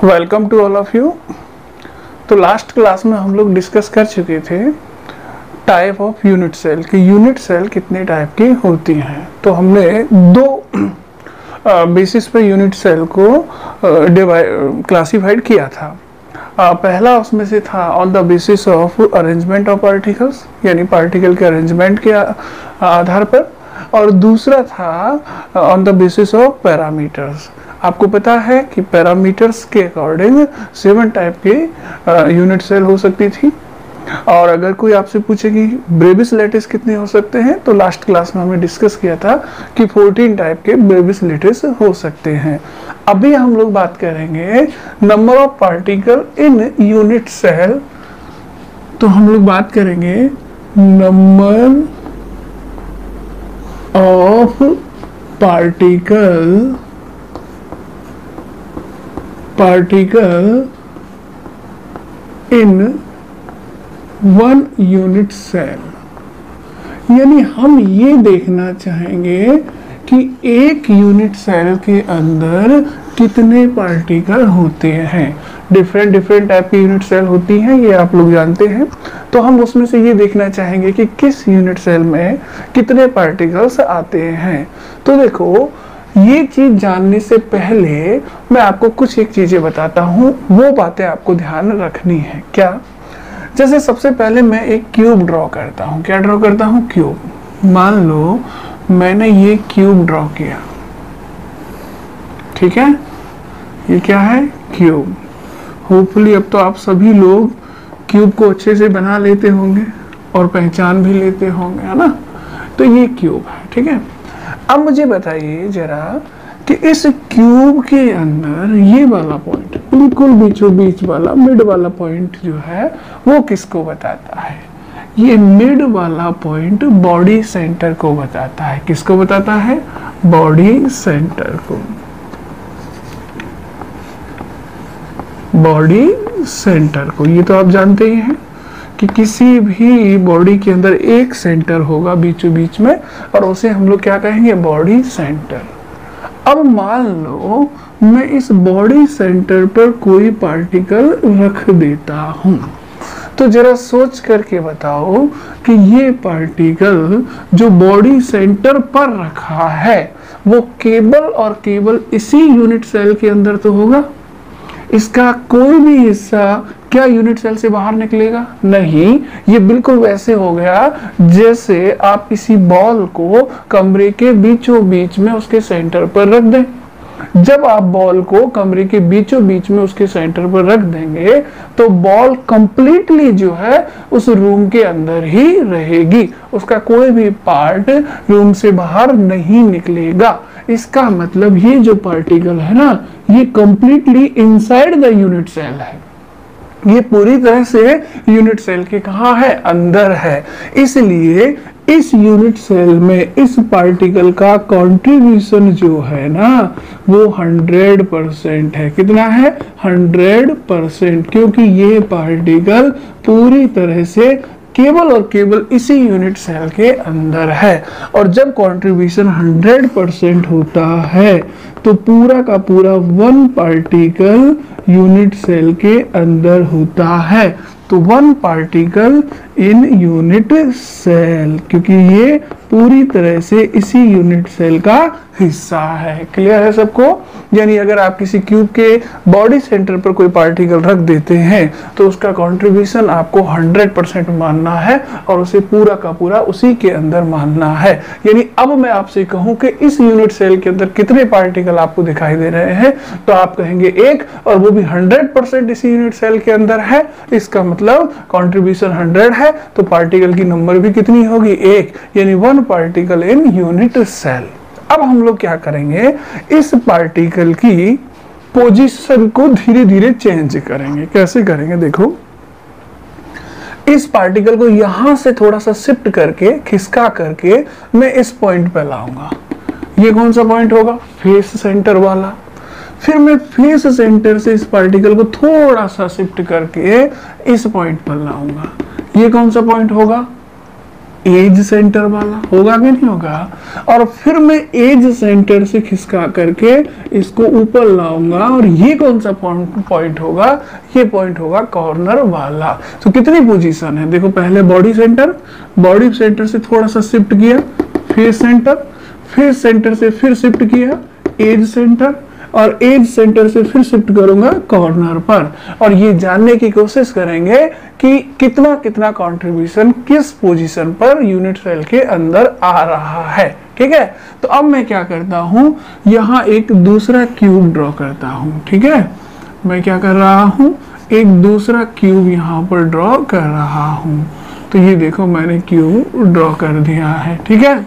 Welcome to all of you. तो last class में हम लोग डिस्कस कर चुके थे टाइप ऑफ यूनिट सेल कि यूनिट सेल कितने टाइप की होती हैं। तो हमने दो बेसिस पे यूनिट सेल को क्लासिफाइड किया था। पहला उसमें से था on the basis of arrangement of particles, यानी पार्टिकल के अरेंजमेंट के आधार पर, और दूसरा था on the basis of parameters. आपको पता है कि पैरामीटर्स के अकॉर्डिंग 7 टाइप के यूनिट सेल हो सकती थी। और अगर कोई आपसे पूछे कि ब्रेविस लैटिस कितने हो सकते हैं, तो लास्ट क्लास में हमने डिस्कस किया था कि 14 टाइप के ब्रेविस लैटिस हो सकते हैं। अभी हम लोग बात करेंगे number of particle in unit cell. तो हम लोग बात करेंगे number of particle in 1 unit cell. यानी हम ये देखना चाहेंगे कि एक यूनिट सेल के अंदर कितने पार्टिकल होते हैं। डिफरेंट टाइप की यूनिट सेल होती हैं, ये आप लोग जानते हैं। तो हम उसमें से ये देखना चाहेंगे कि किस यूनिट सेल में कितने पार्टिकल्स आते हैं। तो देखो, ये चीज जानने से पहले मैं आपको कुछ एक चीजें बताता हूँ, वो बातें आपको ध्यान रखनी है। क्या? जैसे सबसे पहले मैं एक क्यूब ड्रॉ करता हूँ। क्या ड्रॉ करता हूँ? क्यूब। मान लो मैंने ये क्यूब ड्रॉ किया, ठीक है? ये क्या है? क्यूब। होपफुली अब तो आप सभी लोग क्यूब को अच्छे से बना लेते होंगे और पहचान भी लेते होंगे, है ना? तो ये क्यूब है, ठीक है? अब मुझे बताइए जरा कि इस क्यूब के अंदर ये वाला पॉइंट, बिल्कुल बीचों बीच वाला मिड वाला पॉइंट जो है, वो किसको बताता है? ये मिड वाला पॉइंट बॉडी सेंटर को बताता है। किसको बताता है? बॉडी सेंटर को। बॉडी सेंटर को, ये तो आप जानते ही हैं कि किसी भी बॉडी के अंदर एक सेंटर होगा बीचों बीच में, और उसे हम लोग क्या कहेंगे? Body centre. अब मान लो मैं इस बॉडी सेंटर पर कोई पार्टिकल रख देता हूं, तो जरा सोच करके बताओ कि ये पार्टिकल जो बॉडी सेंटर पर रखा है वो केवल और केवल इसी यूनिट सेल के अंदर तो होगा। इसका कोई भी हिस्सा क्या यूनिट सेल से बाहर निकलेगा? नहीं। ये बिल्कुल वैसे हो गया जैसे आप किसी बॉल को कमरे के बीचों बीच में उसके सेंटर पर रख दें। जब आप बॉल को कमरे के बीचों बीच में उसके सेंटर पर रख देंगे तो बॉल कंप्लीटली जो है उस रूम के अंदर ही रहेगी, उसका कोई भी पार्ट रूम से बाहर नहीं निकलेगा। इसका मतलब ये जो पार्टिकल है ना, ये completely inside the unit cell है। ये पूरी तरह से यूनिट सेल के कहाँ है? अंदर है। इसलिए इस यूनिट सेल में इस पार्टिकल का कंट्रीब्यूशन जो है ना, वो 100% है। कितना है? 100%, क्योंकि ये पार्टिकल पूरी तरह से केवल और केवल इसी यूनिट सेल के अंदर है। और जब कंट्रीब्यूशन 100% होता है तो पूरा का पूरा 1 पार्टिकल यूनिट सेल के अंदर होता है। तो 1 पार्टिकल इन यूनिट सेल, क्योंकि ये पूरी तरह से इसी यूनिट सेल का हिस्सा है। क्लियर है सबको? यानी अगर आप किसी क्यूब के बॉडी सेंटर पर कोई पार्टिकल रख देते हैं तो उसका कंट्रीब्यूशन आपको 100% मानना है और उसे पूरा का पूरा उसी के अंदर मानना है। यानी अब मैं आपसे कहूं कि इस यूनिट सेल के अंदर कितने पार्टिकल आपको दिखाई दे रहे हैं, तो आप कहेंगे 1, और वो भी 100% इसी यूनिट सेल के अंदर है। इसका मतलब कंट्रीब्यूशन 100 है तो पार्टिकल की नंबर भी कितनी होगी? 1, यानी 1 पार्टिकल इन यूनिट सेल। अब हम लोग क्या करेंगे? इस पार्टिकल की पोजीशन को धीरे धीरे चेंज करेंगे। कैसे करेंगे? देखो, इस पार्टिकल को यहां से थोड़ा सा शिफ्ट करके, खिसका करके मैं इस पॉइंट पर लाऊंगा। ये कौन सा पॉइंट होगा? फेस सेंटर वाला। फिर मैं फेस सेंटर से इस पार्टिकल को थोड़ा सा शिफ्ट करके इस पॉइंट पर लाऊंगा। ये कौन सा पॉइंट होगा? एज सेंटर वाला, होगा कि नहीं होगा? और फिर मैं एज सेंटर से खिसका करके इसको ऊपर लाऊंगा और ये कौन सा पॉइंट होगा? ये पॉइंट होगा कॉर्नर वाला। तो कितनी पोजीशन है देखो, पहले बॉडी सेंटर से थोड़ा सा शिफ्ट किया फेस सेंटर से फिर शिफ्ट किया एज सेंटर, और एज सेंटर से फिर शिफ्ट करूंगा कॉर्नर पर, और ये जानने की कोशिश करेंगे कि कितना कितना कंट्रीब्यूशन किस पोजीशन पर यूनिट सेल के अंदर आ रहा है। ठीक है, तो अब मैं क्या करता हूं, यहाँ एक दूसरा क्यूब ड्रॉ करता हूं। ठीक है, मैं क्या कर रहा हूं, एक दूसरा क्यूब यहाँ पर ड्रॉ कर रहा हूं। तो ये देखो मैंने क्यूब ड्रॉ कर दिया है। ठीक है,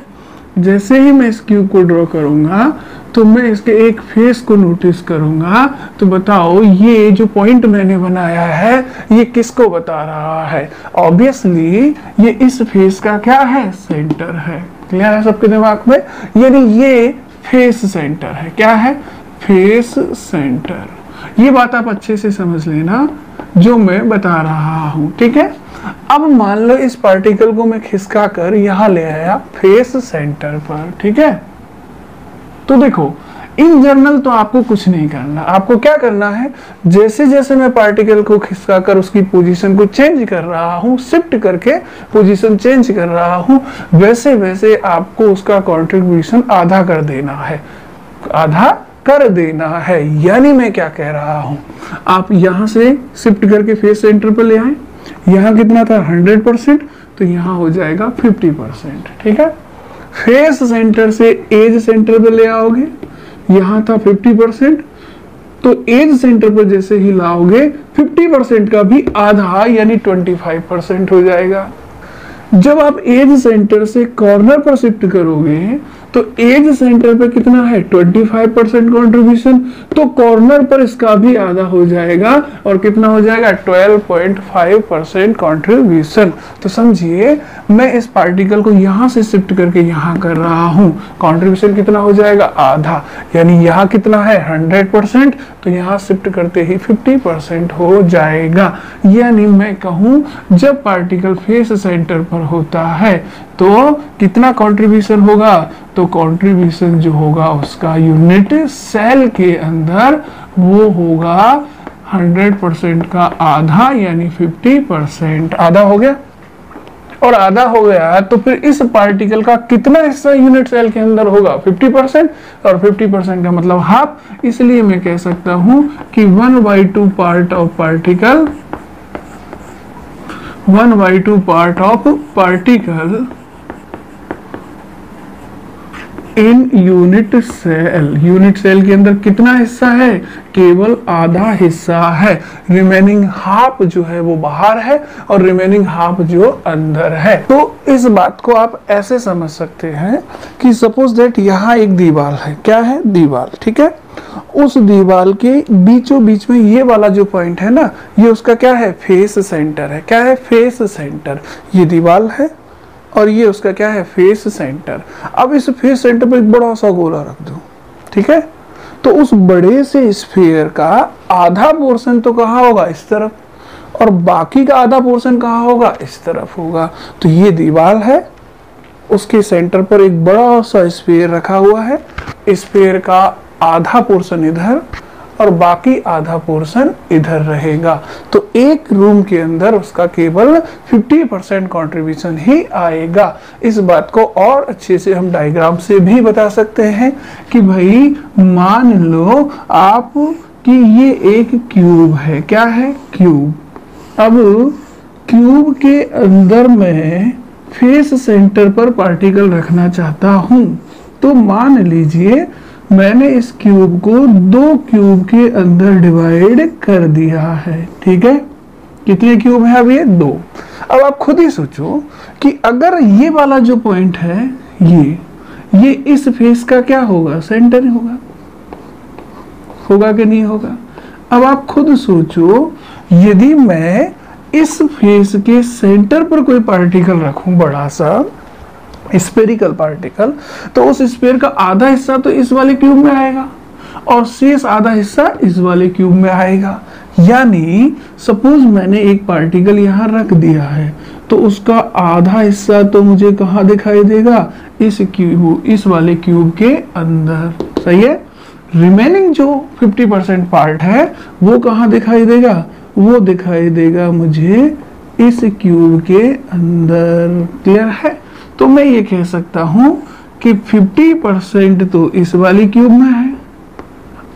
जैसे ही मैं इस क्यूब को ड्रॉ करूंगा तो मैं इसके एक फेस को नोटिस करूंगा। तो बताओ ये जो पॉइंट मैंने बनाया है ये किसको बता रहा है? ऑब्वियसली ये इस फेस का क्या है? सेंटर है। क्लियर है सबके दिमाग में? यानी ये फेस सेंटर है। क्या है? Face centre. ये बात आप अच्छे से समझ लेना जो मैं बता रहा हूं। ठीक है, अब मान लो इस पार्टिकल को मैं खिसका कर यहां ले आया फेस सेंटर पर। ठीक है, तो देखो इन जनरल तो आपको कुछ नहीं करना, आपको क्या करना है, जैसे जैसे मैं पार्टिकल को खिसका कर उसकी पोजीशन को चेंज कर रहा हूं, शिफ्ट करके पोजीशन चेंज कर रहा हूं, वैसे वैसे आपको उसका कंट्रीब्यूशन आधा कर देना है, आधा कर देना है। यानी मैं क्या कह रहा हूं, आप यहां से शिफ्ट करके फेस सेंटर पर ले आए, यहां कितना था 100%, तो यहां हो जाएगा 50%। ठीक है, फेस सेंटर से एज सेंटर पे ले आओगे, यहां था 50%, तो एज सेंटर पर जैसे ही लाओगे 50% का भी आधा यानी 25% हो जाएगा। जब आप एज सेंटर से कॉर्नर पर शिफ्ट करोगे तो एज सेंटर पे कितना है 25% कंट्रीब्यूशन, तो कॉर्नर पर इसका भी आधा हो जाएगा और कितना हो जाएगा 12.5% कंट्रीब्यूशन। तो समझिए मैं इस पार्टिकल को यहां से शिफ्ट करके यहां कर रहा हूं, कंट्रीब्यूशन कितना हो जाएगा आधा, यानी यहां कितना है 100%, तो यहां शिफ्ट करते ही 50% हो जाएगा। यानी मैं कहूं जब पार्टिकल फेस सेंटर पर होता है तो कितना कंट्रीब्यूशन होगा, तो कंट्रीब्यूशन जो होगा उसका यूनिट सेल के अंदर वो होगा 100% का आधा यानी 50%। आधा हो गया, और आधा हो गया तो फिर इस पार्टिकल का कितना हिस्सा यूनिट सेल के अंदर होगा 50%, और 50% का मतलब हाफ। इसलिए मैं कह सकता हूं कि 1/2 part of particle 1/2 part of particle in unit cell के अंदर कितना हिस्सा है, केवल आधा हिस्सा है। रिमेनिंग हाफ जो है वो बाहर है और रिमेनिंग हाफ जो अंदर है। तो इस बात को आप ऐसे समझ सकते हैं कि सपोज दैट यहाँ एक दीवार है, क्या है दीवार, ठीक है, उस दीवार के बीचों बीच में ये वाला जो पॉइंट है ना, ये उसका क्या है फेस सेंटर है। क्या है फेस सेंटर, ये दीवार है और ये उसका क्या है फेस सेंटर। अब इस फेस सेंटर पर एक बड़ा सा गोला रख दो, ठीक है, तो उस बड़े से स्फीयर का आधा पोर्शन तो कहाँ होगा इस तरफ, और बाकी का आधा पोर्शन कहाँ होगा इस तरफ होगा। तो ये दीवार है, उसके सेंटर पर एक बड़ा सा स्फीयर रखा हुआ है, स्फीयर का आधा पोर्शन इधर और बाकी आधा पोर्शन इधर रहेगा। तो एक रूम के अंदर उसका केवल 50% कंट्रीब्यूशन ही आएगा। इस बात को और अच्छे से हम डायग्राम से भी बता सकते हैं कि भाई मान लो आप कि ये एक क्यूब है, क्या है क्यूब। अब क्यूब के अंदर मैं फेस सेंटर पर पार्टिकल रखना चाहता हूं, तो मान लीजिए मैंने इस क्यूब को दो क्यूब के अंदर डिवाइड कर दिया है, ठीक है। कितने क्यूब है अब ये दो। अब आप खुद ही सोचो कि अगर ये वाला जो पॉइंट है ये इस फेस का क्या होगा सेंटर होगा, होगा कि नहीं होगा। अब आप खुद सोचो यदि मैं इस फेस के सेंटर पर कोई पार्टिकल रखूं बड़ा सा स्फेरिकल पार्टिकल, तो उस स्फीयर का आधा हिस्सा तो इस वाले क्यूब में आएगा और शेष आधा हिस्सा इस वाले क्यूब में आएगा। यानी सपोज मैंने एक पार्टिकल यहां रख दिया है, तो उसका आधा हिस्सा तो मुझे कहाँ दिखाई देगा, इस वाले क्यूब के अंदर, सही है। रिमेनिंग जो 50% पार्ट है वो कहाँ दिखाई देगा, वो दिखाई देगा मुझे इस क्यूब के अंदर। क्लियर है। तो मैं ये कह सकता हूं कि 50% तो इस वाली क्यूब में है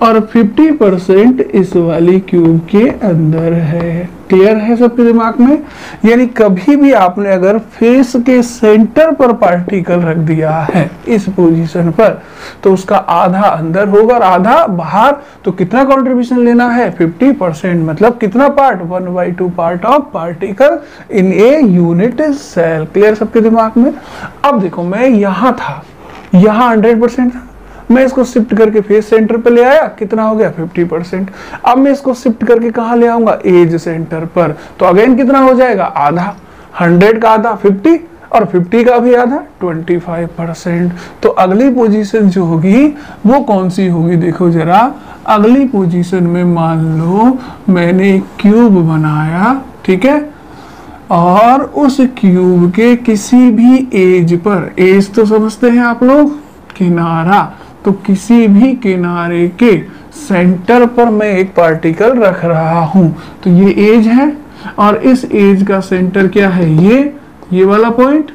और 50% इस वाली क्यूब के अंदर है। क्लियर है सबके दिमाग में। यानी कभी भी आपने अगर फेस के सेंटर पर पार्टिकल रख दिया है इस पोजीशन पर, तो उसका आधा अंदर होगा और आधा बाहर। तो कितना कंट्रीब्यूशन लेना है, 50%, मतलब कितना part, 1/2 part of particle in a unit cell. Clear सबके दिमाग में। अब देखो मैं यहां था, यहां 100% था, मैं इसको शिफ्ट करके फेस सेंटर पे ले आया, कितना हो गया 50%। अब मैं इसको शिफ्ट करके कहां ले आऊंगा, एज सेंटर पर, तो अगेन कितना हो जाएगा, आधा। 100 का आधा 50 और 50 का भी आधा 25%। तो अगली पोजीशन जो होगी वो कौन सी होगी, देखो जरा। अगली पोजीशन में मान लो मैंने एक क्यूब बनाया, ठीक है, और उस क्यूब के किसी भी एज पर, एज तो समझते हैं आप लोग, किनारा, तो किसी भी किनारे के सेंटर पर मैं एक पार्टिकल रख रहा हूं। तो ये एज है और इस एज का सेंटर क्या है, ये वाला पॉइंट,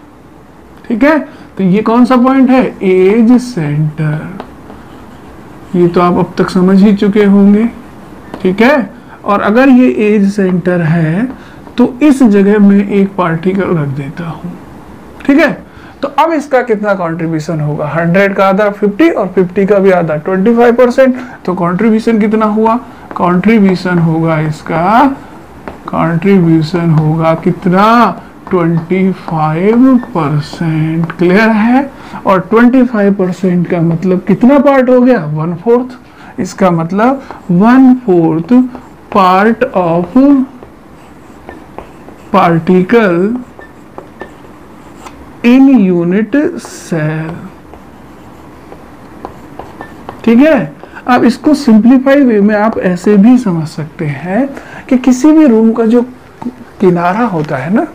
ठीक है। तो ये कौन सा पॉइंट है, एज सेंटर। ये तो आप अब तक समझ ही चुके होंगे, ठीक है। और अगर ये एज सेंटर है तो इस जगह में एक पार्टिकल रख देता हूं, ठीक है। तो अब इसका कितना कंट्रीब्यूशन होगा, 100 का आधा 50 और 50 का भी आधा 25%। तो कंट्रीब्यूशन कितना हुआ, कंट्रीब्यूशन होगा इसका, कंट्रीब्यूशन होगा कितना, 25%। क्लियर है। और 25% का मतलब कितना पार्ट हो गया, 1/4। इसका मतलब 1/4 part of particle in unit cell, ठीक है। अब इसको सिंप्लीफाई वे में आप ऐसे भी समझ सकते हैं कि किसी भी रूम का जो किनारा होता है ना,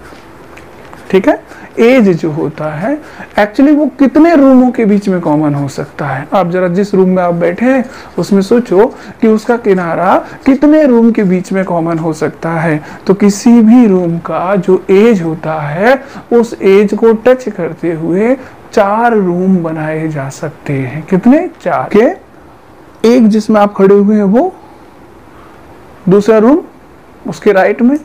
ठीक है, एज जो होता है, एक्चुअली वो कितने रूमों के बीच में कॉमन हो सकता है। आप जरा जिस रूम में आप बैठे हैं उसमें सोचो कि उसका किनारा कितने रूम के बीच में कॉमन हो सकता है। तो किसी भी रूम का जो एज होता है उस एज को टच करते हुए 4 रूम बनाए जा सकते हैं। कितने, 4 के। एक जिसमें आप खड़े हुए हैं वो, दूसरा रूम उसके राइट में,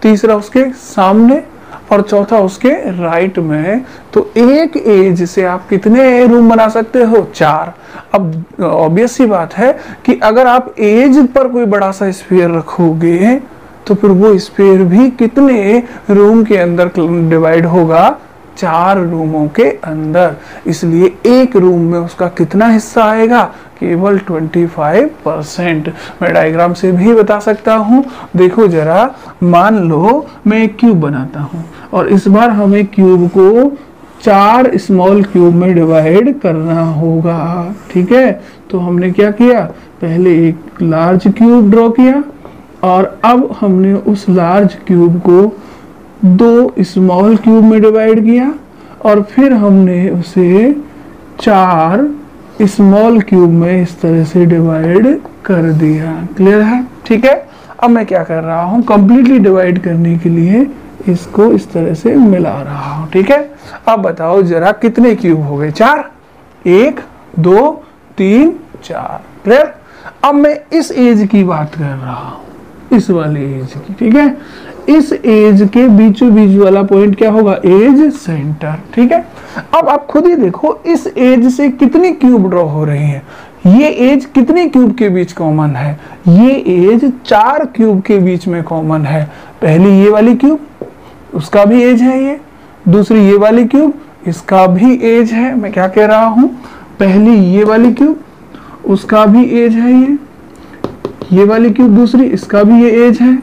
तीसरा उसके सामने और चौथा उसके राइट में। तो एक एज से आप कितने रूम बना सकते हो, 4। अब ऑब्वियस सी बात है कि अगर आप एज पर कोई बड़ा सा स्फीयर रखोगे तो फिर वो स्फीयर भी कितने रूम के अंदर डिवाइड होगा, 4 रूमों के अंदर। इसलिए एक रूम में उसका कितना हिस्सा आएगा, केवल 25%। मैं डायग्राम से भी बता सकता हूं। देखो जरा, मान लो मैं एक क्यूब बनाता हूं और इस बार हमें क्यूब को 4 स्मॉल क्यूब में डिवाइड करना होगा, ठीक है। तो हमने क्या किया, पहले एक लार्ज क्यूब ड्रॉ किया और अब हमने उस लार्ज क्यूब को 2 स्मॉल क्यूब में डिवाइड किया और फिर हमने उसे 4 स्मॉल क्यूब में इस तरह से डिवाइड कर दिया। क्लियर है, ठीक है। अब मैं क्या कर रहा हूं, कंप्लीटली डिवाइड करने के लिए इसको इस तरह से मिला रहा हूं, ठीक है। अब बताओ जरा कितने क्यूब हो गए, 4, 1 2 3 4। क्लियर। अब मैं इस एज की बात कर रहा हूं, इस वाले एज की, ठीक है। इस एज के बीचों बीच वाला पॉइंट क्या होगा, एज सेंटर, ठीक है। अब आप खुद ही देखो इस एज से कितनी क्यूब ड्रॉ हो रही हैं। ये एज कितने क्यूब के बीच कॉमन है, ये एज 4 क्यूब के बीच में कॉमन है। पहली ये वाली क्यूब, उसका भी एज है ये, दूसरी ये वाली क्यूब, इसका भी एज है। मैं क्या कह रहा हूं, पहली ये वाली क्यूब, उसका भी एज है ये वाली क्यूब दूसरी, इसका भी ये एज है,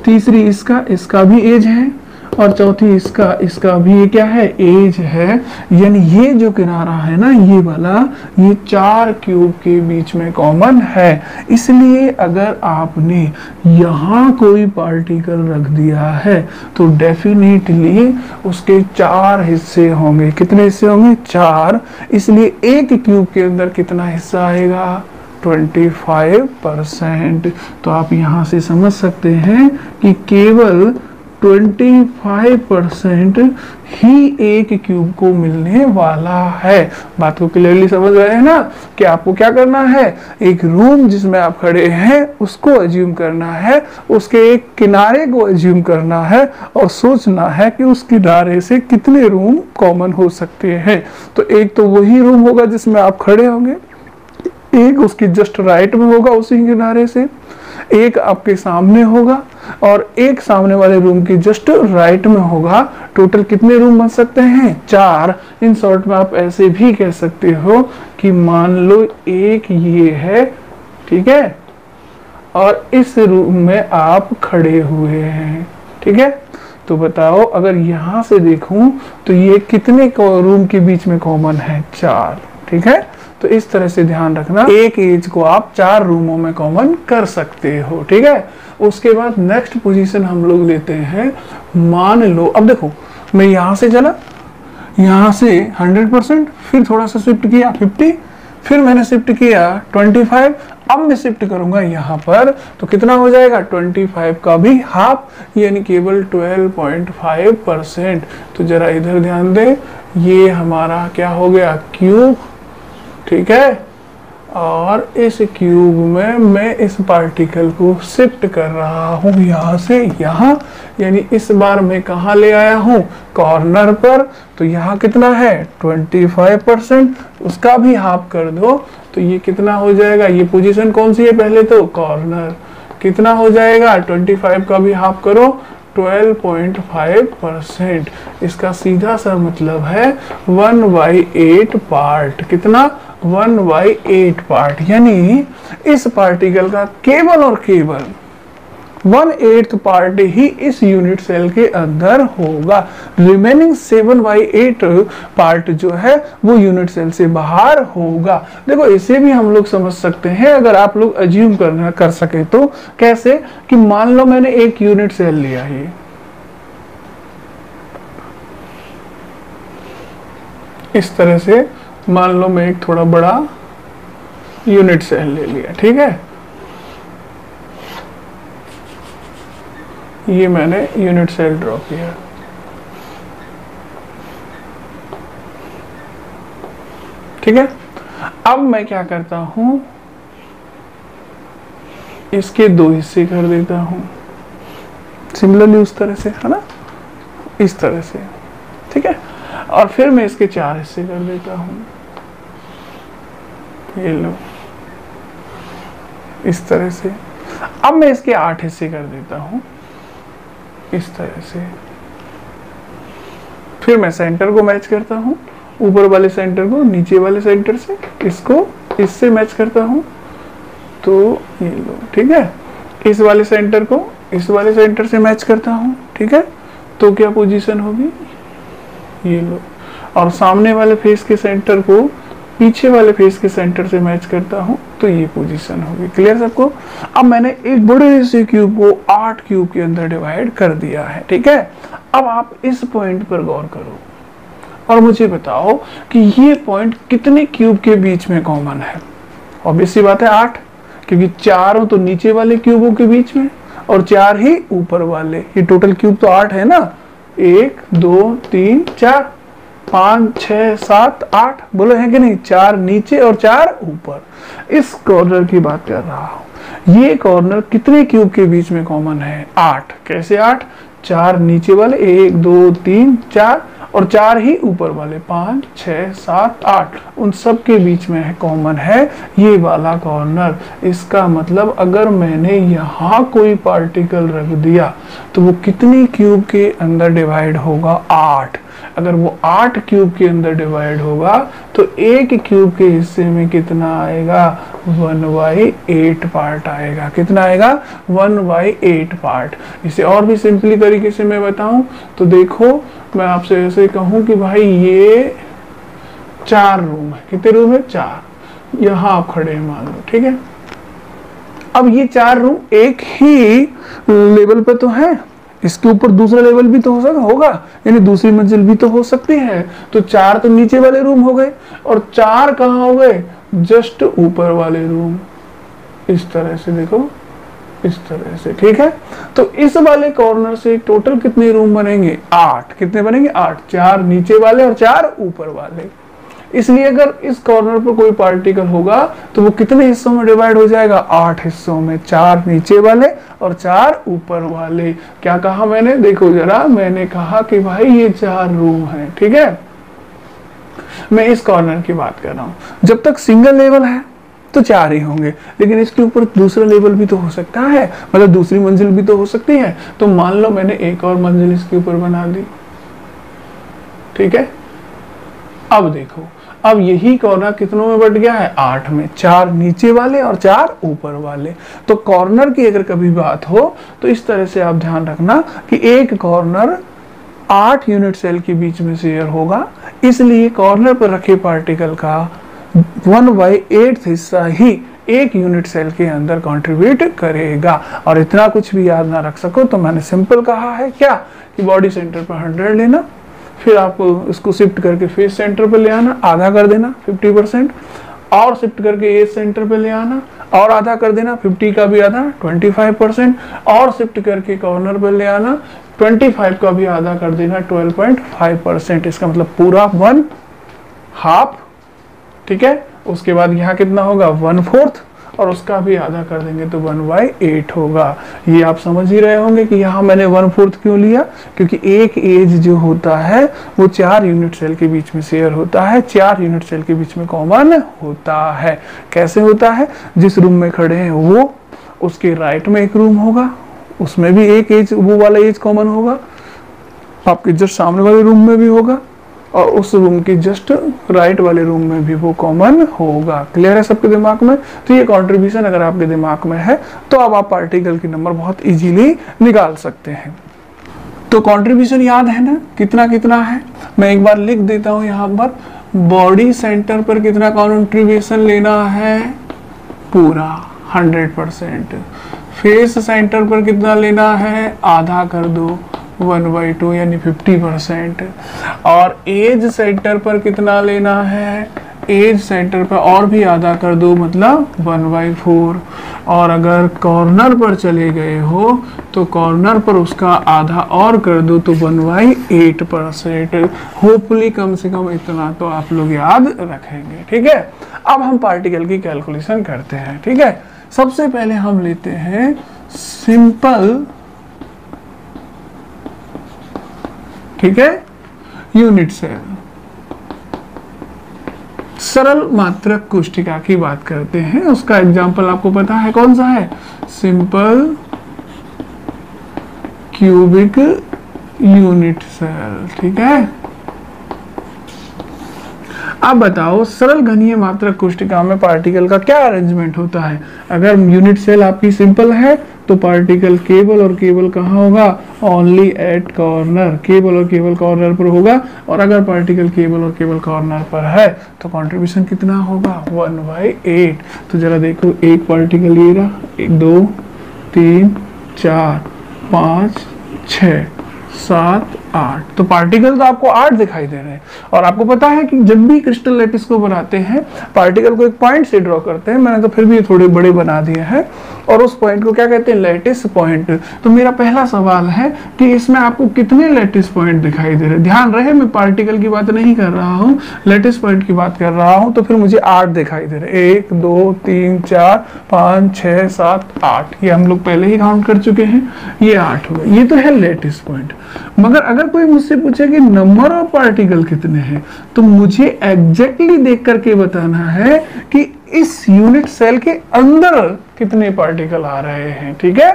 तीसरी इसका भी एज है और चौथी इसका भी ये क्या है, एज है। यानी ये जो किनारा है ना, ये वाला, ये 4 क्यूब के बीच में कॉमन है। इसलिए अगर आपने यहाँ कोई पार्टिकल रख दिया है तो डेफिनेटली उसके 4 हिस्से होंगे। कितने हिस्से होंगे, 4। इसलिए एक क्यूब के अंदर कितना हिस्सा आएगा, 25%। तो आप यहां से समझ सकते हैं कि केवल 25% ही एक क्यूब को मिलने वाला है। बात को क्लियरली समझ रहे हैं ना, कि आपको क्या करना है, एक रूम जिसमें आप खड़े हैं उसको अज्यूम करना है, उसके एक किनारे को अज्यूम करना है और सोचना है कि उस किनारे से कितने रूम कॉमन हो सकते हैं। तो एक तो वही रूम होगा जिसमें आप खड़े होंगे, एक उसकी जस्ट राइट में होगा उसी किनारे से, एक आपके सामने होगा और एक सामने वाले रूम की जस्ट राइट में होगा। टोटल कितने रूम बन सकते हैं, 4। इन शॉर्ट में आप ऐसे भी कह सकते हो कि मान लो एक ये है, ठीक है, और इस रूम में आप खड़े हुए हैं, ठीक है। तो बताओ अगर यहां से देखूं तो ये कितने रूम के बीच में कॉमन है, 4, ठीक है। तो इस तरह से ध्यान रखना, एक एज को आप 4 रूमों में कॉमन कर सकते हो, ठीक है। उसके बाद नेक्स्ट पोजीशन हम लोग लेते हैं, मान लो अब देखो मैं यहां से चला, यहां से 100%, फिर थोड़ा सा शिफ्ट किया 50, फिर मैंने शिफ्ट किया 25, अब मैं शिफ्ट करूंगा यहाँ पर तो कितना हो जाएगा, 25 का भी हाफ, यानी केवल 12.5%। तो जरा इधर ध्यान दे, ये हमारा क्या हो गया, क्यूब, ठीक है। और इस क्यूब में मैं इस पार्टिकल को शिफ्ट कर रहा हूं यहां से यहां, यानी इस बार मैं कहां ले आया हूं, कॉर्नर पर। तो यहाँ कितना है, 25%, उसका भी हाफ कर दो तो ये कितना हो जाएगा, ये पोजीशन कौन सी है, पहले तो कॉर्नर, कितना हो जाएगा, 25 का भी हाफ करो, 12.5%। इसका सीधा सा मतलब है 1/8 पार्ट, कितना, 1/8 पार्ट, यानी इस पार्टिकल का केवल और केवल 1/8 पार्ट ही इस यूनिट सेल के अंदर होगा। रिमेनिंग 7/8 पार्ट जो है वो यूनिट सेल से बाहर होगा। देखो इसे भी हम लोग समझ सकते हैं, अगर आप लोग अज्यूम कर सके तो कैसे, कि मान लो मैंने एक यूनिट सेल लिया है, इस तरह से मान लो मैं एक थोड़ा बड़ा यूनिट सेल ले लिया, ठीक है। ये मैंने यूनिट सेल ड्रॉ किया, ठीक है। अब मैं क्या करता हूं, इसके 2 हिस्से कर देता हूं, सिमिलरली उस तरह से, है ना, इस तरह से, ठीक है। और फिर मैं इसके 4 हिस्से कर देता हूं, ये लो, इस तरह से। अब मैं इसके 8 हिस्से कर देता हूं, इस तरह से। फिर मैं सेंटर को मैच करता हूं, ऊपर वाले सेंटर को नीचे वाले सेंटर से, इसको इससे मैच करता हूं, तो ये लो, ठीक है। इस वाले सेंटर को इस वाले सेंटर से मैच करता हूं, ठीक है। तो क्या पोजीशन होगी, ये लो। और सामने वाले फेस के सेंटर को पीछे वाले फेस के सेंटर से मैच करता हूं, तो ये पोजीशन होगी। क्लियर सबको। अब मैंने एक बड़े से क्यूब को 8 क्यूब के अंदर डिवाइड कर दिया है, ठीक है। अब आप इस पॉइंट पर गौर करो और मुझे बताओ कि ये पॉइंट कितने क्यूब के बीच में कॉमन है। ऑब्वियस सी बात है 8, क्योंकि 4 तो नीचे वाले क्यूबों के बीच में और 4 ही ऊपर वाले, ये टोटल क्यूब तो 8 है ना, 1 2 3 4 5 6 7 8, बोले हैं कि नहीं, 4 नीचे और 4 ऊपर। इस कॉर्नर की बात कर रहा हूं, ये कॉर्नर कितने क्यूब के बीच में कॉमन है, 8। कैसे 8, 4 नीचे वाले 1 2 3 4 और 4 ही ऊपर वाले 5 6 7 8, उन सब के बीच में है, कॉमन है ये वाला कॉर्नर। इसका मतलब अगर मैंने यहाँ कोई पार्टिकल रख दिया तो वो कितनी क्यूब के अंदर डिवाइड होगा, 8। अगर वो 8 क्यूब के अंदर डिवाइड होगा तो एक क्यूब के हिस्से में कितना आएगा, 1/8 पार्ट आएगा। कितना आएगा, 1/8 पार्ट। इसे और भी सिंपली तरीके से मैं बताऊं तो देखो, मैं आपसे ऐसे कहूं कि भाई ये 4 रूम है। कितने रूम है, 4। यहां आप खड़े हैं मान लो, ठीक है। अब ये 4 रूम एक ही लेवल पे तो है, इसके ऊपर दूसरा लेवल भी तो हो सकता होगा, यानी दूसरी मंजिल भी तो हो सकती है। तो 4 तो नीचे वाले रूम हो गए और 4 कहाँ हो गए, जस्ट ऊपर वाले रूम। इस तरह से देखो, इस तरह से, ठीक है। तो इस वाले कॉर्नर से टोटल कितने रूम बनेंगे, 8। कितने बनेंगे, 8। 4 नीचे वाले और 4 ऊपर वाले। इसलिए अगर इस कॉर्नर पर कोई पार्टिकल होगा तो वो कितने हिस्सों में डिवाइड हो जाएगा, 8 हिस्सों में। 4 नीचे वाले और 4 ऊपर वाले। क्या कहा मैंने, देखो जरा, मैंने कहा कि भाई ये 4 रूम है, ठीक है। मैं इस कॉर्नर की बात कर रहा हूं। जब तक सिंगल लेवल है तो 4 ही होंगे, लेकिन इसके ऊपर दूसरा लेवल भी तो हो सकता है, मतलब दूसरी मंजिल भी तो हो सकती है। तो मान लो मैंने एक और मंजिल इसके ऊपर बना दी, ठीक है। अब देखो, अब यही कॉर्नर कितनों में बट गया है, 8 में। 4 नीचे वाले और 4 ऊपर वाले। तो कॉर्नर की अगर कभी बात हो तो इस तरह से आप ध्यान रखना कि एक कॉर्नर 8 यूनिट सेल के बीच में शेयर होगा, इसलिए कॉर्नर पर रखे पार्टिकल का 1/8 हिस्सा ही एक यूनिट सेल के अंदर कंट्रीब्यूट करेगा। और इतना कुछ भी याद ना रख सको तो मैंने सिंपल कहा है क्या, कि बॉडी सेंटर पर 100 लेना, फिर आपको इसको शिफ्ट करके फेस सेंटर पे ले आना, आधा कर देना 50%, और शिफ्ट करके एज सेंटर पे ले आना और आधा कर देना, 50 का भी आधा 25%, और शिफ्ट करके कॉर्नर पे ले आना, 25 का भी आधा कर देना 12.5%। इसका मतलब पूरा 1/2, ठीक है। उसके बाद यहाँ कितना होगा, 1/4, और उसका भी आधा कर देंगे तो 1/8 होगा। ये आप समझ ही रहे होंगे कि यहाँ मैंने 1/4 क्यों लिया, क्योंकि एक एज जो होता है वो 4 यूनिट सेल के बीच में शेयर होता है, 4 यूनिट सेल के बीच में कॉमन होता है। कैसे होता है, जिस रूम में खड़े हैं वो, उसके राइट में एक रूम होगा, उसमें भी एक एज, वो वाला एज कॉमन होगा, आपके जस्ट सामने वाले रूम में भी होगा, और उस रूम के जस्ट राइट वाले रूम में भी वो कॉमन होगा। क्लियर है सबके दिमाग में। तो ये कंट्रीब्यूशन अगर आपके दिमाग में है तो अब आप पार्टिकल की नंबर बहुत इजीली निकाल सकते हैं। तो कंट्रीब्यूशन याद है ना, कितना कितना है, मैं एक बार लिख देता हूं यहाँ पर। बॉडी सेंटर पर कितना कंट्रीब्यूशन लेना है, पूरा 100%। फेस सेंटर पर कितना लेना है, आधा कर दो, 1/2 यानी 50%। और एज सेंटर पर कितना लेना है, एज सेंटर पर और भी आधा कर दो, मतलब 1/4। और अगर कॉर्नर पर चले गए हो तो कॉर्नर पर उसका आधा और कर दो तो 1/8%। होपफुली कम से कम इतना तो आप लोग याद रखेंगे, ठीक है। अब हम पार्टिकल की कैलकुलेशन करते हैं, ठीक है। सबसे पहले हम लेते हैं सिंपल, ठीक है, यूनिट सेल, सरल मात्रक कोष्ठिका की बात करते हैं। उसका एग्जांपल आपको पता है कौन सा है, सिंपल क्यूबिक यूनिट सेल, ठीक है। अब बताओ, सरल घनीय मात्रक कोष्ठिका में पार्टिकल का क्या अरेंजमेंट होता है। अगर यूनिट सेल आपकी सिंपल है तो पार्टिकल केवल और केवल कहाँ होगा, ओनली एट कॉर्नर, केवल और केवल कॉर्नर पर होगा। और अगर पार्टिकल केवल और केवल कॉर्नर पर है तो कंट्रीब्यूशन कितना होगा, 1/8। तो जरा देखो, एक पार्टिकल ये रहा, 1 2 3 4 5 6 7 8, तो पार्टिकल तो आपको 8 दिखाई दे रहे हैं। और आपको पता है कि जब भी क्रिस्टल लैटिस को बनाते हैं पार्टिकल को एक पॉइंट से ड्रॉ करते हैं, मैंने तो फिर भी थोड़े बड़े बना दिए हैं, और उस पॉइंट को क्या कहते हैं, लैटिस पॉइंट। तो मेरा पहला सवाल है कि इसमें आपको कितने लैटिस पॉइंट दिखाई दे रहे हैं। ध्यान रहे मैं पार्टिकल की बात नहीं कर रहा हूँ, लैटिस पॉइंट की बात कर रहा हूँ। तो फिर मुझे 8 दिखाई दे रहे, 1 2 3 4 5 6 7 8, ये हम लोग पहले ही काउंट कर चुके हैं, ये 8 हुए। ये तो है लैटिस पॉइंट। मगर अगर कोई मुझसे पूछे कि नंबर ऑफ पार्टिकल कितने हैं, तो मुझे एग्जैक्टली देख करके बताना है कि इस यूनिट सेल के अंदर कितने पार्टिकल आ रहे हैं, ठीक है।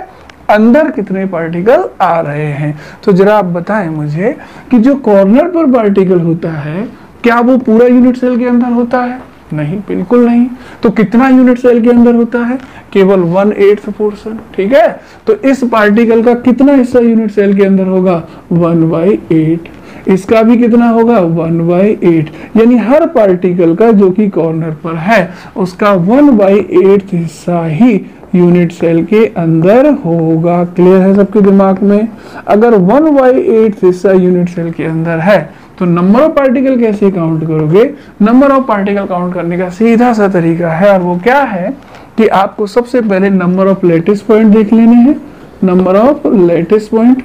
अंदर कितने पार्टिकल आ रहे हैं। तो जरा आप बताएं मुझे कि जो कॉर्नर पर पार्टिकल होता है क्या वो पूरा यूनिट सेल के अंदर होता है? नहीं, बिल्कुल नहीं। तो कितना यूनिट सेल के अंदर होता है? केवल 1/8 पोर्शन। ठीक है, तो इस पार्टिकल का कितना हिस्सा यूनिट सेल के अंदर होगा? 1/8। इसका भी कितना होगा? 1/8। यानी हर पार्टिकल का जो कि कॉर्नर पर है उसका 1/8 हिस्सा ही यूनिट सेल के अंदर होगा। क्लियर है सबके दिमाग में? अगर 1/8 हिस्सा यूनिट सेल के अंदर है तो नंबर ऑफ पार्टिकल कैसे काउंट करोगे? नंबर ऑफ पार्टिकल काउंट करने का सीधा सा तरीका है, और वो क्या है कि आपको सबसे पहले नंबर ऑफ लैटिस पॉइंट देख लेने हैं। नंबर ऑफ लैटिस पॉइंट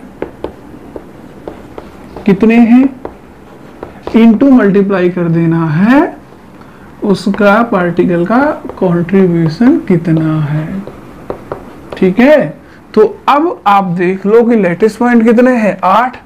कितने हैं, इनटू मल्टीप्लाई कर देना है उसका पार्टिकल का कंट्रीब्यूशन कितना है। ठीक है, तो अब आप देख लो कि लैटिस पॉइंट कितने हैं? 8।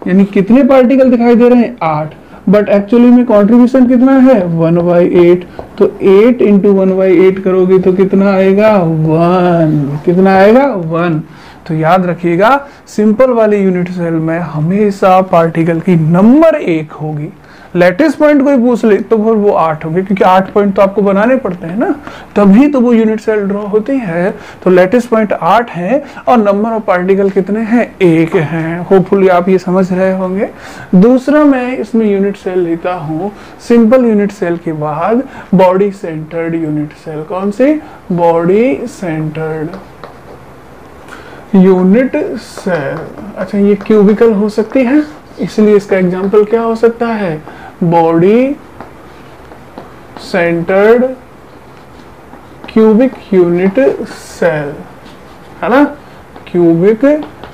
यानी कितने पार्टिकल दिखाई दे रहे हैं? 8। बट एक्चुअली में कंट्रीब्यूशन कितना है? 1/8। तो 8 इंटू 1/8 करोगे तो कितना आएगा? 1। कितना आएगा? 1। तो याद रखिएगा, सिंपल वाले यूनिट सेल में हमेशा पार्टिकल की नंबर 1 होगी। लैटिस पॉइंट कोई पूछ ले तो फिर वो 8 होंगे, क्योंकि 8 पॉइंट तो आपको बनाने पड़ते हैं ना, तभी तो वो यूनिट सेल ड्रॉ होती है। तो लैटिस पॉइंट 8 है और नंबर ऑफ पार्टिकल कितने हैं? 1 हैं। होपफुली आप ये समझ रहे होंगे। दूसरा मैं इसमें यूनिट सेल लेता हूँ सिंपल यूनिट सेल के बाद बॉडी सेंटर्ड यूनिट सेल। कौन सी? Body centered unit cell. अच्छा, ये क्यूबिकल हो सकती है, इसलिए इसका एग्जाम्पल क्या हो सकता है? Body centred cubic unit cell, है ना? क्यूबिक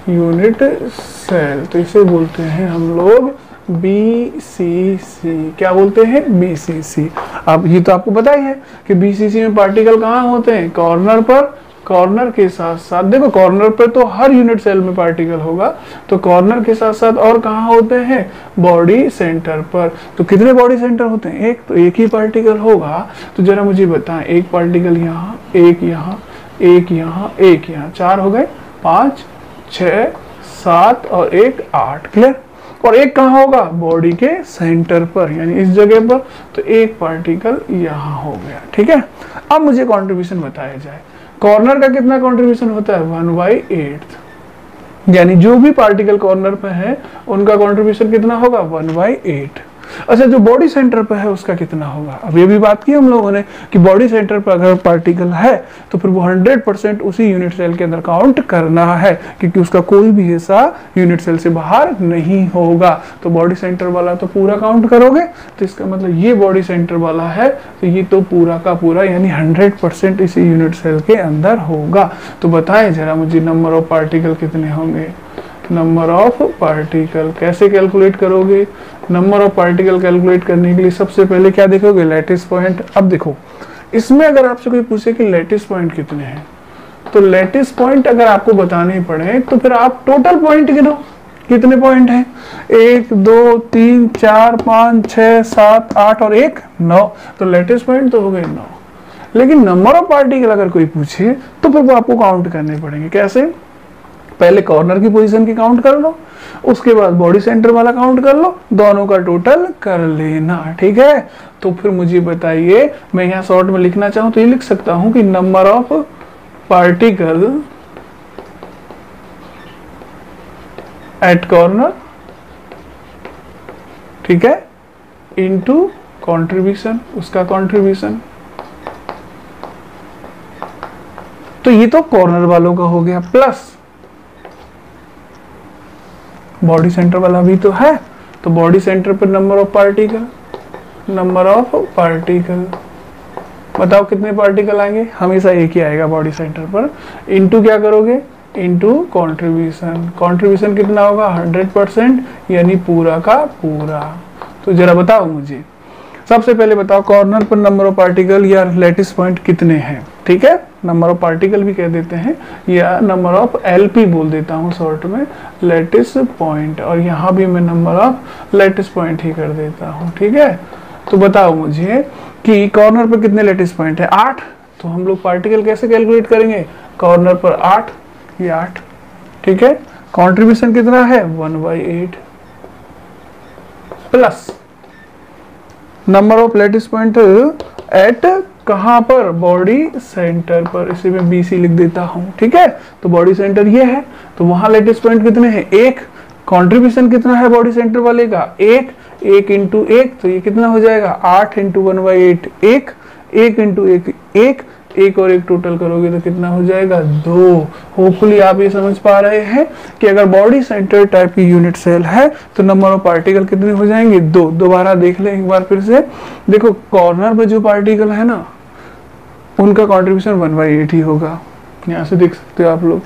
यूनिट सेल, तो इसे बोलते हैं हम लोग BCC। क्या बोलते हैं? BCC। अब ये तो आपको पता ही है कि BCC में पार्टिकल कहाँ होते हैं? कॉर्नर पर। कॉर्नर के साथ साथ देखो, कॉर्नर पर तो हर यूनिट सेल में पार्टिकल होगा, तो कॉर्नर के साथ साथ और कहाँ होते हैं? बॉडी सेंटर पर। तो कितने बॉडी सेंटर होते हैं? एक। तो एक ही पार्टिकल होगा। तो जरा मुझे बताएं, एक पार्टिकल यहाँ, एक यहाँ, एक यहाँ, एक यहाँ, 4 हो गए, 5, 6, 7 और 1 8। क्लियर? और एक कहाँ होगा? बॉडी के सेंटर पर, यानी इस जगह पर। तो एक पार्टिकल यहाँ हो गया। ठीक है, अब मुझे कॉन्ट्रीब्यूशन बताया जाए। कॉर्नर का कितना कंट्रीब्यूशन होता है? 1/8। यानी जो भी पार्टिकल कॉर्नर पे है उनका कंट्रीब्यूशन कितना होगा? 1/8। अच्छा, जो बॉडी सेंटर पे है उसका कितना होगा? अब ये भी बात की हम लोगों ने कि बॉडी सेंटर पर अगर पार्टिकल है तो फिर वो 100% उसी यूनिट सेल के अंदर काउंट करना है, क्योंकि उसका कोई भी हिस्सा यूनिट सेल से बाहर नहीं होगा। तो बॉडी सेंटर वाला तो पूरा काउंट करोगे, तो इसका मतलब ये बॉडी सेंटर वाला है तो ये तो पूरा का पूरा यानी 100% इसी यूनिट सेल के अंदर होगा। तो बताएं जरा मुझे नंबर ऑफ पार्टिकल कितने होंगे? नंबर ऑफ पार्टिकल कैसे कैलकुलेट करोगे? नंबर ऑफ पार्टिकल कैलकुलेट करने के लिए सबसे पहले क्या देखोगे? Lattice point. अब देखो, इसमें अगर आपसे कोई पूछे कि लैटिस पॉइंट कितने हैं, तो लैटिस पॉइंट अगर आपको बताने पड़े तो फिर आप टोटल पॉइंट गिनो। कितने पॉइंट हैं? 1 2 3 4 5 6 7 8 और 1 9। तो लैटिस पॉइंट तो हो गए 9। लेकिन नंबर ऑफ पार्टिकल अगर कोई पूछे तो फिर वो आपको काउंट करने पड़ेंगे। कैसे? पहले कॉर्नर की पोजीशन की काउंट कर लो, उसके बाद बॉडी सेंटर वाला काउंट कर लो, दोनों का टोटल कर लेना। ठीक है, तो फिर मुझे बताइए, मैं यहाँ शॉर्ट में लिखना चाहूँ तो ये लिख सकता हूँ कि number of particle eight corner, ठीक है, इनटू कंट्रीब्यूशन, उसका कंट्रीब्यूशन। तो ये तो कॉर्नर वालों का हो गया, प्लस बॉडी सेंटर वाला भी तो है, तो बॉडी सेंटर पर number of particle, number of particle, बताओ कितने पार्टिकल आएंगे? हमेशा एक ही आएगा बॉडी सेंटर पर। इनटू क्या करोगे? Into contribution. कंट्रीब्यूशन कितना होगा? 100%, यानी पूरा का पूरा। तो जरा बताओ मुझे, सबसे पहले बताओ कॉर्नर पर नंबर ऑफ पार्टिकल या लैटिस पॉइंट कितने हैं? ठीक है, नंबर ऑफ पार्टिकल भी कह देते हैं या नंबर ऑफ LP बोल देता हूँ शॉर्ट में, लैटिस पॉइंट, और यहाँ भी मैं नंबर ऑफ लैटिस पॉइंट ही कर देता हूँ। ठीक है, तो बताओ मुझे कि कॉर्नर पर कितने लैटिस पॉइंट है? 8। तो हम लोग पार्टिकल कैसे कैलकुलेट करेंगे? कॉर्नर पर 8, ये 8, ठीक है, कंट्रीब्यूशन कितना है 1/8 plus number of lattice point at कहां पर, बॉडी सेंटर पर, इसे मैं BC लिख देता हूं, ठीक है। तो बॉडी सेंटर ये है, तो वहां लैटिस पॉइंट कितने हैं, एक, कंट्रीब्यूशन कितना है बॉडी सेंटर वाले का, एक, एक इंटू एक, तो ये कितना हो जाएगा 8 इंटू 1/8, एक, एक इंटू एक, एक और एक टोटल करोगे तो कितना हो जाएगा 2। होपफुली आप ये समझ पा रहे हैं कि अगर बॉडी सेंटर टाइप की यूनिट सेल है तो नंबर ऑफ पार्टिकल कितने हो जाएंगे 2। दोबारा देख लें एक बार फिर से, देखो कॉर्नर पे जो पार्टिकल है ना उनका कॉन्ट्रीब्यूशन 1/8 ही होगा, यहाँ से देख सकते हो आप लोग,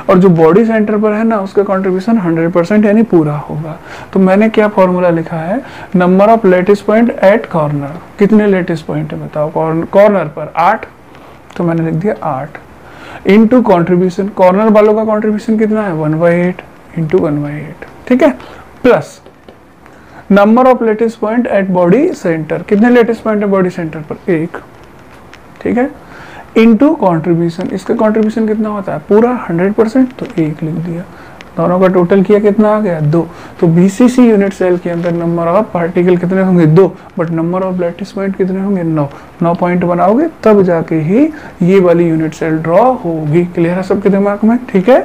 और जो बॉडी सेंटर पर है ना उसका कंट्रीब्यूशन 100% यानी पूरा होगा। तो मैंने क्या फॉर्मूला लिखा है, number of lattice point at corner, कितने लैटिस पॉइंट है बताओ कॉर्नर पर 8, तो मैंने लिख दिया 8 इंटू कॉन्ट्रीब्यूशन, कॉर्नर वालों का कॉन्ट्रीब्यूशन कितना है 1/8 इंटू 1/8, ठीक है, plus number of lattice point at body centre, कितने लैटिस पॉइंट है बॉडी सेंटर पर 1, ठीक है, इंटू कॉन्ट्रीब्यूशन, इसका कॉन्ट्रीब्यूशन कितना होता है पूरा 100%, तो 1 लिख दिया, दोनों का टोटल किया कितना आ गया 2। तो BCC यूनिट सेल के अंदर नंबर ऑफ पार्टिकल कितने होंगे 2, but number of lattice point कितने होंगे 9। 9 पॉइंट बनाओगे तब जाके ही ये वाली यूनिट सेल ड्रॉ होगी। क्लियर है सबके दिमाग में, ठीक है।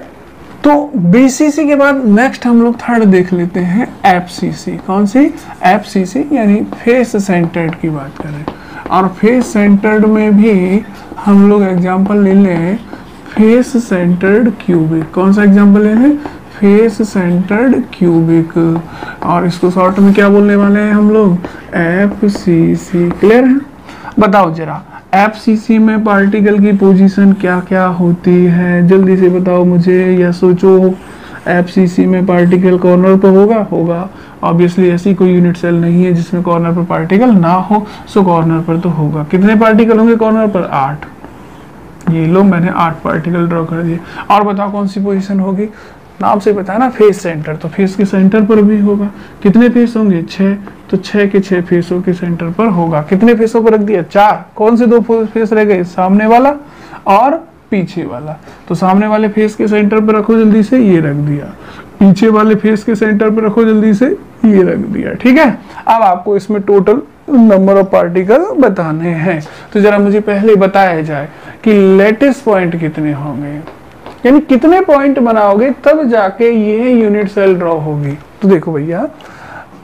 तो BCC के बाद नेक्स्ट हम लोग थर्ड देख लेते हैं FCC। कौन सी, FCC यानी फेस सेंटर्ड की बात करें, और फेस सेंटर्ड में भी हम लोग एग्जांपल ले लें फेस सेंटर्ड क्यूबिक। कौन सा एग्जांपल ले लें, फेस सेंटर्ड क्यूबिक, और इसको शॉर्ट में क्या बोलने वाले हैं हम लोग FCC। क्लियर है, बताओ जरा FCC में पार्टिकल की पोजीशन क्या क्या होती है, जल्दी से बताओ मुझे, या सोचो FCC में पार्टिकल कॉर्नर पर होगा ऑब्वियसली, ऐसी कोई यूनिट सेल नहीं है जिसमें कॉर्नर पर पार्टिकल ना हो, सो कॉर्नर पर तो होगा। कितने पार्टिकल होंगे कॉर्नर पर 8, ये लो मैंने 8 पार्टिकल ड्रॉ कर दिए। और बताओ कौन सी पोजीशन होगी, नाम से पता है ना फेस सेंटर, तो फेस के सेंटर पर भी होगा। कितने फेस होंगे 6, तो 6 के 6 फेसों के सेंटर पर होगा। कितने फेसों पर रख दिया 4, कौन से 2 फेस रह गए, सामने वाला और पीछे वाला, तो सामने वाले फेस के सेंटर पर रखो जल्दी से, ये रख दिया, पीछे वाले फेस के सेंटर पर रखो जल्दी से, ये रख दिया, ठीक है। अब आपको इसमें टोटल नंबर ऑफ पार्टिकल बताने हैं, तो जरा मुझे पहले बताया जाए कि लैटिस पॉइंट कितने होंगे, यानी कितने पॉइंट बनाओगे तब जाके ये यूनिट सेल ड्रॉ होगी। तो देखो भैया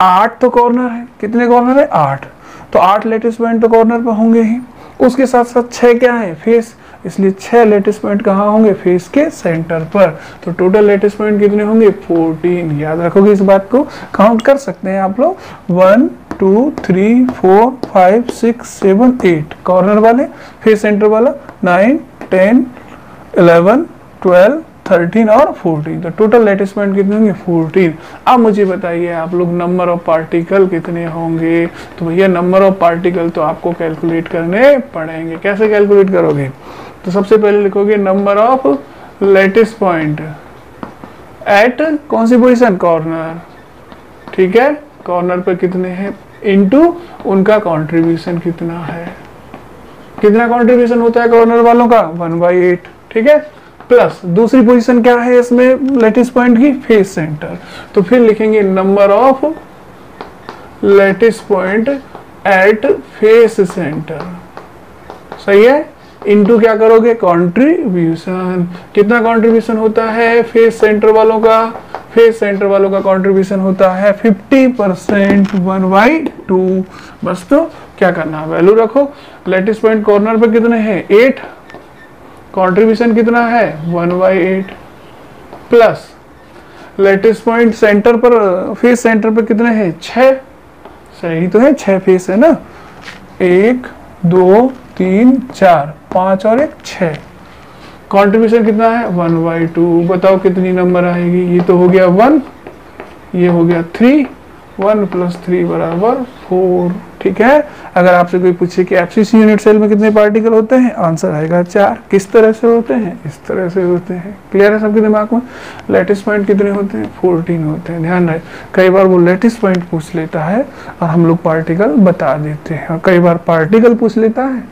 8 तो कॉर्नर है, कितने कॉर्नर है 8, तो 8 लैटिस पॉइंट तो कॉर्नर पर होंगे ही, उसके साथ साथ 6 क्या है फेस, इसलिए 6 लैटिस पॉइंट कहाँ होंगे फेस के सेंटर पर। तो टोटल लैटिस पॉइंट कितने होंगे 14। याद रखोगे इस बात को, काउंट कर सकते हैं आप लोग 1 2 3 4 5 6 7 8 कॉर्नर वाले, फेस सेंटर वाला 9 10 11 12 13 और 14, तो टोटल लैटिस पॉइंट कितने होंगे 14। अब मुझे बताइए आप लोग नंबर ऑफ पार्टिकल कितने होंगे, तो भैया नंबर ऑफ पार्टिकल तो आपको कैलकुलेट करने पड़ेंगे। कैसे कैलकुलेट करोगे, तो सबसे पहले लिखोगे number of lattice point at कौन सी पोजीशन कॉर्नर, ठीक है, कॉर्नर पर कितने हैं इनटू उनका कंट्रीब्यूशन कितना है, कितना कंट्रीब्यूशन होता है कॉर्नर वालों का 1/8, ठीक है, प्लस दूसरी पोजीशन क्या है इसमें लैटिस पॉइंट की फेस सेंटर, तो फिर लिखेंगे number of lattice point at face centre, सही है, इनटू क्या करोगे कंट्रीब्यूशन, कितना कंट्रीब्यूशन होता है फेस सेंटर वालों का, फेस सेंटर वालों का कंट्रीब्यूशन होता है 50% 1/2। बस तो क्या करना है वैल्यू रखो, लैटिस पॉइंट कॉर्नर पर कितने हैं 8, कंट्रीब्यूशन कितना है 1/8, प्लस लैटिस पॉइंट सेंटर पर फेस सेंटर पर कितने हैं 6, सही तो है 6 फेस है ना, 1 2 3 4 5 और 1 6, कंट्रीब्यूशन कितना है 1/2। बताओ कितनी नंबर आएगी, ये तो हो गया 1, ये हो गया 3, 1 + 3 = 4, ठीक है। अगर आपसे कोई पूछे कि FCC यूनिट सेल में कितने पार्टिकल होते हैं, आंसर आएगा 4। किस तरह से होते हैं, इस तरह से होते हैं। क्लियर है सबके दिमाग में, लैटिस पॉइंट कितने होते हैं 14 होते हैं। ध्यान रहे, कई बार वो लैटिस पॉइंट पूछ लेता है और हम लोग पार्टिकल बता देते हैं, और कई बार पार्टिकल पूछ लेता है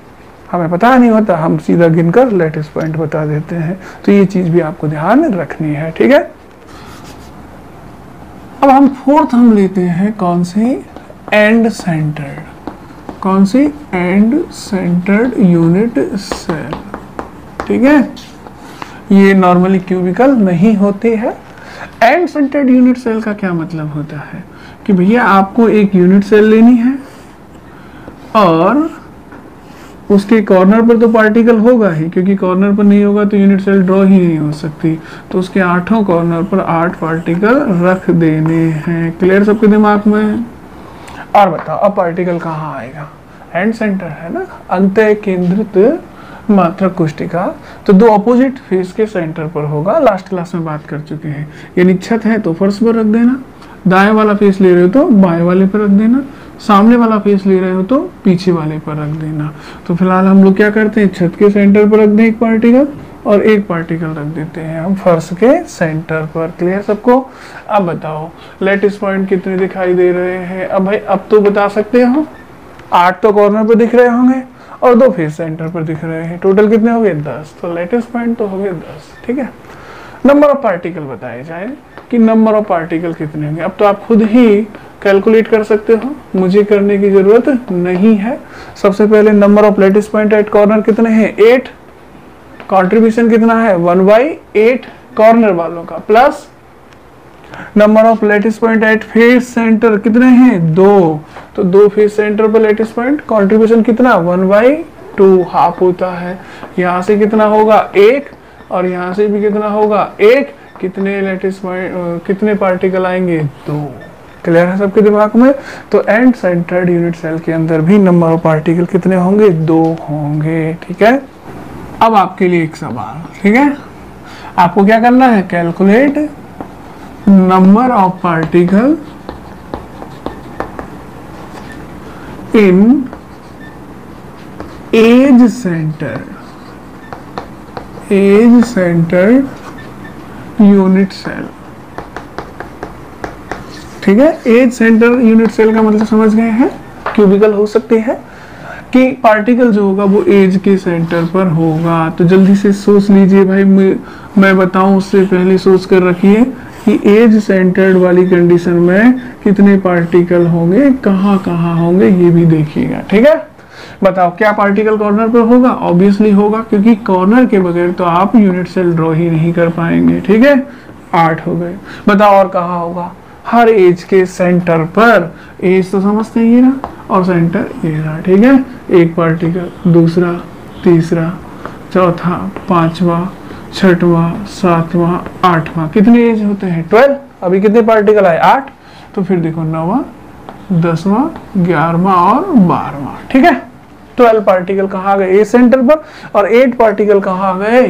हमें पता नहीं होता, हम सीधा गिनकर लेटिस पॉइंट बता देते हैं। तो ये चीज भी आपको ध्यान रखनी है, ठीक है। अब हम फोर्थ हम लेते हैं कौन सी, एंड सेंटर्ड, कौन सी, एंड सेंटर्ड यूनिट सेल, ठीक है। ये नॉर्मली क्यूबिकल नहीं होती है। एंड सेंटर्ड यूनिट सेल का क्या मतलब होता है कि भैया आपको एक यूनिट सेल लेनी है और उसके कॉर्नर पर तो पार्टिकल होगा ही, क्योंकि कॉर्नर पर नहीं होगा तो यूनिट सेल ड्रॉ ही नहीं हो सकती। तो उसके 8 कॉर्नर पर 8 पार्टिकल रख देने हैं। क्लियर सबके दिमाग में? और बताओ अब पार्टिकल कहाँ आएगा? एंड सेंटर है ना, अंतः केंद्रित मात्रक कोष्टिका, तो दो अपोजिट फेस के सेंटर पर होगा। लास्ट क्लास में बात कर चुके हैं। यानी छत है तो फर्श पर रख देना, दाएं वाला फेस ले रहे हो तो बाएं वाले पर रख देना, सामने वाला फेस ले रहे हो तो पीछे वाले पर रख देना। तो फिलहाल हम लोग क्या करते हैं, छत के सेंटर पर रख दें एक पार्टिकल और एक पार्टिकल रख देते हैं हम फर्श के सेंटर पर। क्लियर सबको? अब बताओ लेटिस पॉइंट कितने दिखाई दे रहे हैं? अब भाई अब तो बता सकते हो, 8 तो कॉर्नर पर दिख रहे होंगे और 2 फेस सेंटर पर दिख रहे हैं। टोटल कितने हो गए? 10। तो लेटिस पॉइंट तो हो गए 10, ठीक है। नंबर ऑफ पार्टिकल बताए जाए कि नंबर ऑफ पार्टिकल कितने होंगे। अब तो आप खुद ही कैलकुलेट कर सकते हो, मुझे करने की जरूरत नहीं है। सबसे पहले number of lattice point at corner कितने हैं? 8। कंट्रीब्यूशन कितना है? 1/8 कॉर्नर वालों का, plus number of lattice point at face centre कितने हैं? 2। तो 2 फेस सेंटर पर लेटिस पॉइंट, कंट्रीब्यूशन कितना? 1/2 हाफ होता है। यहाँ से कितना होगा? 1 और यहाँ से भी कितना होगा? 1। कितने लेटिस पॉइंट, कितने पार्टिकल आएंगे? 2। क्लियर है सबके दिमाग में? तो एंड सेंटर्ड यूनिट सेल के अंदर भी नंबर ऑफ पार्टिकल कितने होंगे? 2 होंगे, ठीक है। अब आपके लिए एक सवाल, ठीक है। आपको क्या करना है? Calculate number of particle in edge centre, edge centred unit cell, ठीक है। एज सेंटर यूनिट सेल का मतलब समझ गए हैं? क्यूबिकल हो सकती है कि पार्टिकल जो होगा वो एज के सेंटर पर होगा। तो जल्दी से सोच लीजिए भाई, मैं बताऊं उससे पहले सोच कर रखिए कि एज सेंटर्ड वाली कंडीशन में कितने पार्टिकल होंगे, कहाँ कहाँ होंगे, ये भी देखिएगा, ठीक है। बताओ क्या पार्टिकल कॉर्नर पर होगा? ऑब्वियसली होगा, क्योंकि कॉर्नर के बगैर तो आप यूनिट सेल ड्रॉ ही नहीं कर पाएंगे, ठीक है। 8 हो गए। बताओ और कहाँ होगा? हर एज के सेंटर पर, एज तो समझते ही ना, और सेंटर ये रहा, ठीक है। एक पार्टिकल, दूसरा, तीसरा, चौथा, 5वां, 6वां, 7वां, 8वां। कितने एज होते हैं? 12। अभी कितने पार्टिकल आए? 8। तो फिर देखो 9वां, 10वां, 11वां और 12वां, ठीक है। 12 पार्टिकल कहाँ आ गए? एज सेंटर पर, और 8 पार्टिकल कहाँ आ गए?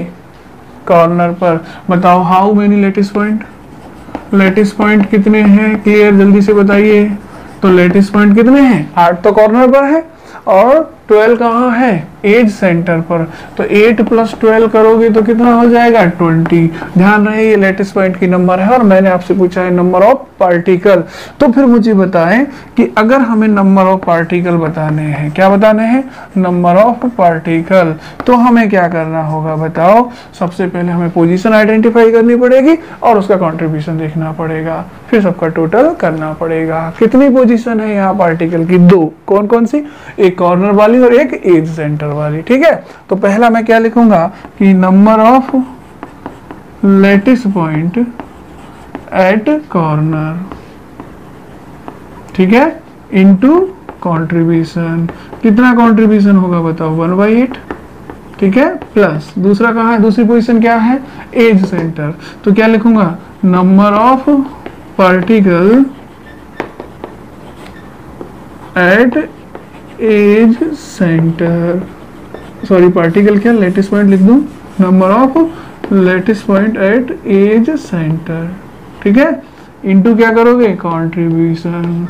कॉर्नर पर। बताओ how many lattice point? Lattice point कितने हैं? क्लियर, जल्दी से बताइए। तो लेटिस पॉइंट कितने हैं? 8 तो कॉर्नर पर है और 12 कहाँ है? एज सेंटर पर। तो 8 + 12 करोगे तो कितना हो जाएगा? 20। ध्यान रहे ये लेटिस पॉइंट की नंबर है और मैंने आपसे पूछा है नंबर ऑफ पार्टिकल। तो फिर मुझे बताएं कि अगर हमें नंबर ऑफ पार्टिकल बताने हैं, क्या बताने हैं? नंबर ऑफ पार्टिकल, तो हमें क्या करना होगा बताओ? सबसे पहले हमें पोजीशन आइडेंटिफाई करनी पड़ेगी और उसका कंट्रीब्यूशन देखना पड़ेगा, फिर सबका टोटल करना पड़ेगा। कितनी पोजीशन है यहाँ पार्टिकल की? 2। कौन कौन सी? एक कॉर्नर वाली और एक एज सेंटर वाली, ठीक है। तो पहला मैं क्या लिखूंगा कि number of lattice point at corner, ठीक है, इनटू कंट्रीब्यूशन। कितना कंट्रीब्यूशन होगा बताओ? 1/8, ठीक है। प्लस दूसरा कहाँ है? दूसरी पोजीशन क्या है? Edge centre. तो क्या लिखूंगा? Number of particle at edge centre, sorry particle क्या, लेटिस पॉइंट लिख दूं, number of lattice point at edge centre, ठीक है। इनटू क्या करोगे? कंट्रीब्यूशन।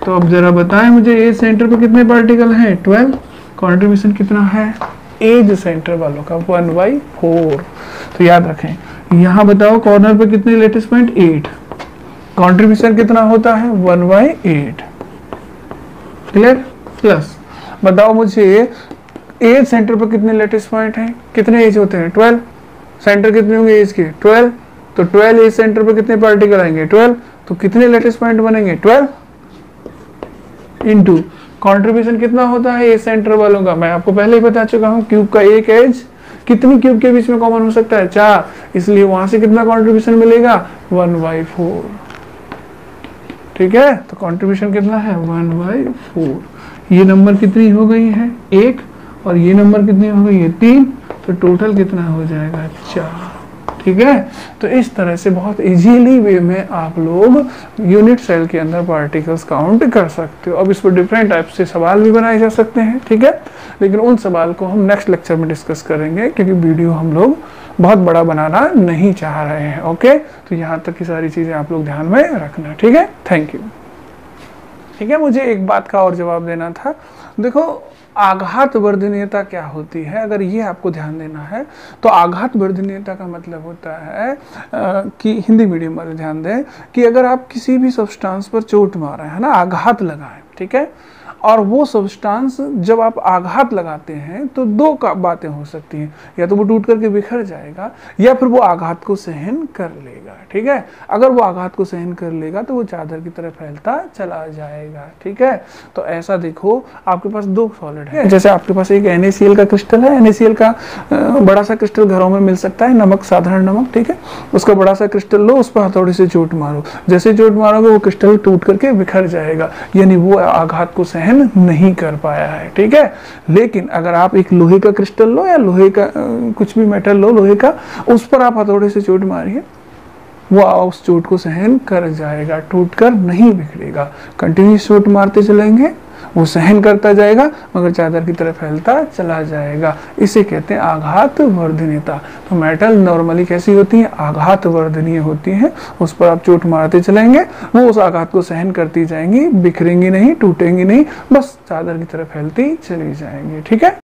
तो अब जरा बताएं मुझे एज सेंटर पे कितने पार्टिकल हैं? 12। कंट्रीब्यूशन कितना है एज सेंटर वालों का? 1/4। तो याद रखें, यहाँ बताओ कॉर्नर पे कितने लेटिस पॉइंट? 8। कंट्रीब्यूशन कितना होता है? 1/8। क्लियर? प्लस बताओ मुझे एज सेंटर पर कितने लेटिस पॉइंट हैं, कितने एज होते हैं 12, सेंटर कितने होंगे एज के 12, तो 12 एज सेंटर पर कितने पार्टिकल आएंगे 12, तो कितने लेटिस पॉइंट बनेंगे 12 इनटू कंट्रीब्यूशन कितना होता है एज सेंटर वालों का, मैं आपको पहले ही बता चुका हूं, क्यूब का एक एज कितनी क्यूब के बीच में कॉमन हो सकता है 4, इसलिए वहां से कितना कंट्रीब्यूशन मिलेगा 1/4, ठीक है। तो कंट्रीब्यूशन कितना है 1/4, ये नंबर कितनी हो गई है 1 और ये नंबर कितनी हो गई है 3, तो टोटल कितना हो जाएगा 4, ठीक है। तो इस तरह से बहुत इजीली वे में आप लोग यूनिट सेल के अंदर पार्टिकल्स काउंट कर सकते हो। अब इस पर डिफरेंट टाइप से सवाल भी बनाए जा सकते हैं, ठीक है, लेकिन उन सवाल को हम नेक्स्ट लेक्चर में डिस्कस करेंगे, क्योंकि वीडियो हम लोग बहुत बड़ा बनाना नहीं चाह रहे हैं। ओके, तो यहाँ तक की सारी चीजें आप लोग ध्यान में रखना, ठीक है। Thank you. ठीक है, मुझे एक बात का और जवाब देना था। देखो, आघात वर्धनीयता क्या होती है, अगर ये आपको ध्यान देना है तो आघात वर्धनीयता का मतलब होता है कि हिंदी मीडियम वाले ध्यान दें कि अगर आप किसी भी सब्सटेंस पर चोट मारें, है ना, आघात लगाएं, ठीक है, और वो सब्सटेंस जब आप आघात लगाते हैं तो दो का बातें हो सकती हैं, या तो वो टूट करके बिखर जाएगा या फिर वो आघात को सहन कर लेगा, ठीक है। अगर वो आघात को सहन कर लेगा तो वो चादर की तरह फैलता चला जाएगा, ठीक है। तो ऐसा देखो, आपके पास दो सॉलिड है, जैसे आपके पास एक NaCl का क्रिस्टल है, NaCl का बड़ा सा क्रिस्टल घरों में मिल सकता है, नमक, साधारण नमक, ठीक है, उसका बड़ा सा क्रिस्टल लो, उस पर हथौड़े से चोट मारो, जैसे चोट मारोगे वो क्रिस्टल टूट करके बिखर जाएगा, यानी वो आघात को सहन नहीं कर पाया है, ठीक है। लेकिन अगर आप एक लोहे का क्रिस्टल लो या लोहे का कुछ भी मेटल लो लोहे का, उस पर आप हथौड़े से चोट मारिए, वो उस चोट को सहन कर जाएगा, टूटकर नहीं बिखरेगा। कंटिन्यूस चोट मारते चलेंगे, वो सहन करता जाएगा मगर चादर की तरह फैलता चला जाएगा। इसे कहते हैं आघात वर्धनीयता। तो मेटल नॉर्मली कैसी होती है, आघात वर्धनीय होती है, उस पर आप चोट मारते चलेंगे, वो उस आघात को सहन करती जाएंगी, बिखरेंगी नहीं, टूटेंगी नहीं, बस चादर की तरह फैलती चली जाएंगी, ठीक है।